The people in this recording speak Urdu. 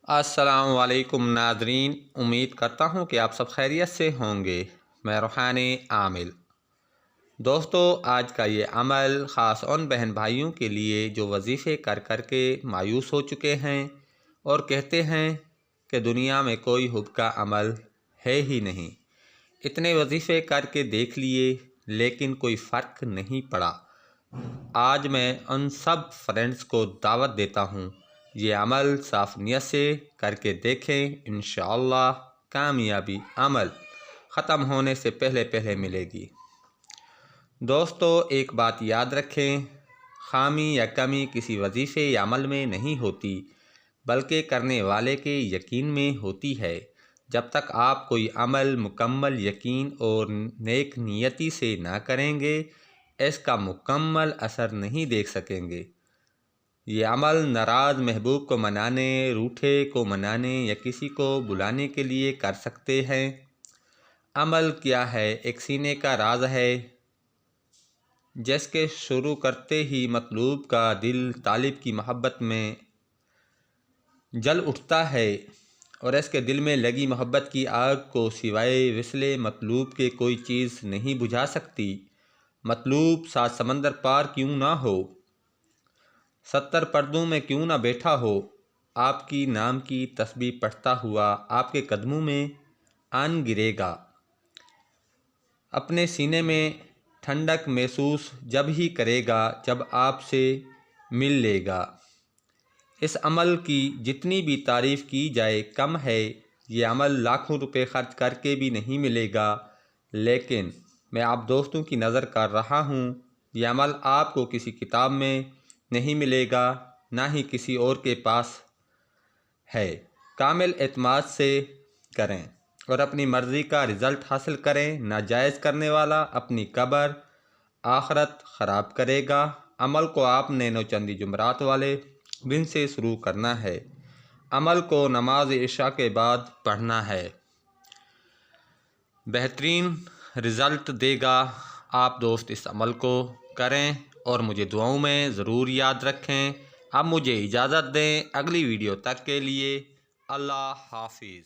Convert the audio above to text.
السلام علیکم ناظرین، امید کرتا ہوں کہ آپ سب خیریت سے ہوں گے۔ میں روحانی عامل۔ دوستو، آج کا یہ عمل خاص ان بہن بھائیوں کے لیے جو وظیفے کر کر کے مایوس ہو چکے ہیں اور کہتے ہیں کہ دنیا میں کوئی حب کا عمل ہے ہی نہیں۔ اتنے وظیفے کر کے دیکھ لیے لیکن کوئی فرق نہیں پڑا۔ آج میں ان سب فرینڈز کو دعوت دیتا ہوں، یہ عمل صاف نیت سے کر کے دیکھیں، انشاءاللہ کامیابی عمل ختم ہونے سے پہلے پہلے ملے گی۔ دوستو، ایک بات یاد رکھیں، خامی یا کمی کسی وظیفے یا عمل میں نہیں ہوتی بلکہ کرنے والے کے یقین میں ہوتی ہے۔ جب تک آپ کوئی عمل مکمل یقین اور نیک نیتی سے نہ کریں گے، اس کا مکمل اثر نہیں دیکھ سکیں گے۔ یہ عمل ناراض محبوب کو منانے، روٹھے کو منانے یا کسی کو بلانے کے لیے کر سکتے ہیں۔ عمل کیا ہے؟ ایک سینے کا راز ہے جس کے شروع کرتے ہی مطلوب کا دل طالب کی محبت میں جل اٹھتا ہے اور اس کے دل میں لگی محبت کی آگ کو سوائے وصل مطلوب کے کوئی چیز نہیں بجھا سکتی۔ مطلوب 7 سمندر پار کیوں نہ ہو، 70 پردوں میں کیوں نہ بیٹھا ہو، آپ کی نام کی تسبیح پڑھتا ہوا آپ کے قدموں میں آن گرے گا۔ اپنے سینے میں ٹھنڈک محسوس جب ہی کرے گا جب آپ سے مل لے گا۔ اس عمل کی جتنی بھی تعریف کی جائے کم ہے۔ یہ عمل لاکھوں روپے خرچ کر کے بھی نہیں ملے گا، لیکن میں آپ دوستوں کی نظر کر رہا ہوں، یہ عمل آپ کو کسی کتاب میں نہیں ملے گا، نہ ہی کسی اور کے پاس ہے۔ کامل اعتماد سے کریں اور اپنی مرضی کا رزلٹ حاصل کریں۔ ناجائز کرنے والا اپنی قبر آخرت خراب کرے گا۔ عمل کو آپ نے 9 چندی جمعرات والے دن سے شروع کرنا ہے۔ عمل کو نماز عشاء کے بعد پڑھنا ہے۔ بہترین رزلٹ دے گا۔ آپ دوست اس عمل کو کریں اور مجھے دعاؤں میں ضرور یاد رکھیں۔ اب مجھے اجازت دیں، اگلی ویڈیو تک کے لیے اللہ حافظ۔